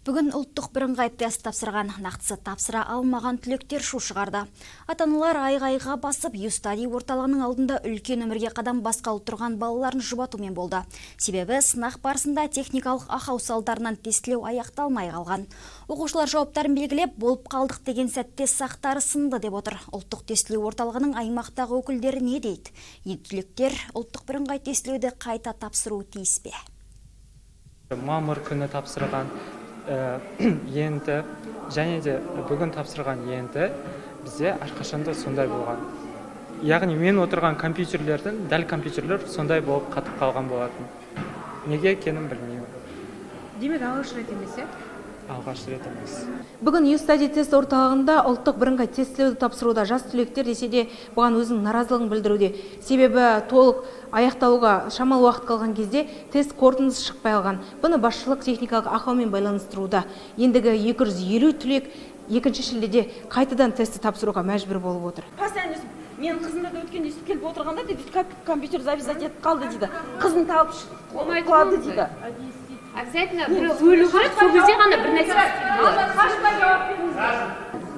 Бүгін ұлттық бірыңғай тест тапсырған, нақтысы тапсыра алмаған түлектер шу шығарды. Ата-аналар айғайға басып, Юстади орталығының алдында үлкен өмірге қадам басқалы тұрған балаларын жұбатумен болды. Себебі сынақ барысында техникалық ақау салдарынан тестілеу аяқталмай қалған. Оқушылар жауаптарын белгілеп, болып қалдық деген сәтте сақтары сынды деп отыр. Ұлттық тестілеу орталығының аймақтағы өкілдері не дейді? Түлектер ұлттық бірыңғай тестілеуді қайта тапсыру тиіс пе? Мамыр күні тапсырған енді және де бүгін тапсырған енді бізде әрқашанда сондай болған. Яғни мен отырған компьютерлердің, дәл компьютерлер сондай болып қатып қалған болатын. Неге екенін білмеймін. Демек алғаш рет емес, Алғаш рет емес. Бүгін Юстади тест орталығында ұлттық бірыңғай тестілеуді тапсыруда жас түлектер десе де бұған өзінің наразылығын білдіруде. Себебі толық аяқталуға шамалы уақыт қалған кезде тест қорытындысы шықпай қалған. Бұны басшылық техникалық ақаумен байланыстыруда. Ендігі 250 түлек екінші шілдеде қайтадан тестті тапсыруға мәжбүр болып отыр. Мен қызымда да өткен естіп келіп отырғанда дейді, компьютер зависать етіп қалды дейді. Қызын талып қылады дейді. Обязательно бір өлу керек, сол кезде ғана бір нәрсе.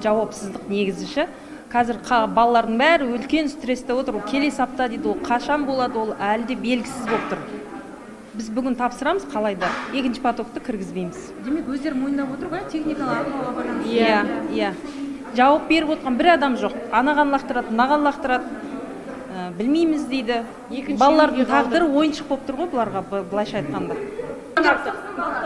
Жауапсыздық негізі. Қазір балалардың бәрі үлкен стрессте отыр. Келесі апта дейді, ол қашан болады, ол әлі де белгісіз болып тұр. Біз бүгін тапсырамыз, қалайда екінші потокты кіргізбейміз. Демек өздері мойындап отыр ғой, техникалық ақауға байланысты. Иә. Жауап беріп отқан бір адам жоқ. Анаған лақтырады, мынаған лақтырады. Білмейміз дейді. Балалардың тағдыры ойыншық болып тұр ғой бұларға, былайша айтқанда.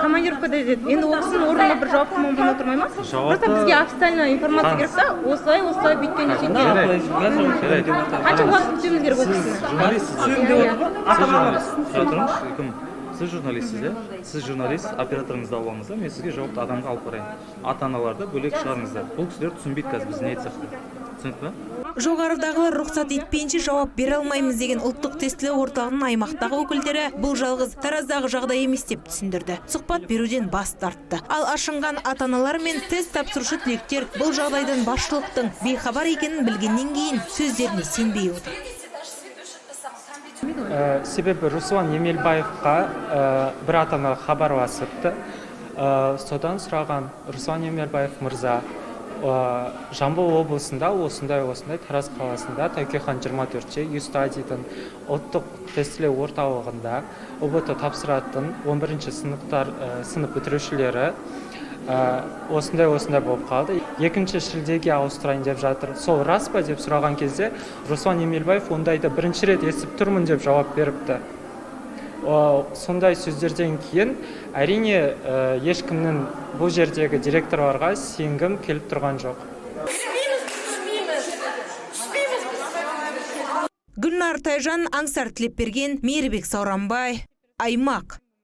Командировкада деді, енді оқысын орнына бір жауапты маман отырмай ма? Просто бізге официально информация керек та, осылай бүйткен екен. Қанша уақыт күтуіміз керек өткісін? Сіз журналистсіз, сіз журналист, операторыңызды алып алыңыз, мен сізге жауапты адамға алып барайын. Ата-аналарды бөлек шығарыңыздар. Бұл кісілер түсінбейді қазір біз не айтсақ та. Түсінікті ме? Жоғарыдағылар рұқсат етпейінше жауап бере алмаймыз деген ұлттық тестілеу орталығының аймақтағы өкілдері бұл жалғыз Тараздағы жағдай емес деп түсіндірді. Сұхбат беруден бас тартты. Ал ашынған ата-аналар мен тест тапсырушы түлектер бұл жағдайдан басшылықтың бейхабар екенін білгеннен кейін сөздеріне сенбей отыр. Себебі Руслан Емелбаевқа бір ата-ана хабарласыпты. Содан сұраған Руслан Емелбаев мырза, Жамбыл облысында, осындай Тараз қаласында, Тәукехан 24-те Юстадидің ұлттық тестілеу орталығында ұбт тапсыратын 11-ші сынып бітірушілері осындай болып қалды. 2-ші шілдеге ауыстырайын деп жатыр. Сол рас па деп сұраған кезде Руслан Емелбаев ондайды бірінші рет естіп тұрмын деп жауап беріпті. Сондай сөздерден кейін әрине ешкімнің бұл жердегі директорларға сенгім келіп тұрған жоқ. Гүлнар Тайжан, Аңсар Тілепберген, Мейірбек Сауранбай, Аймақ.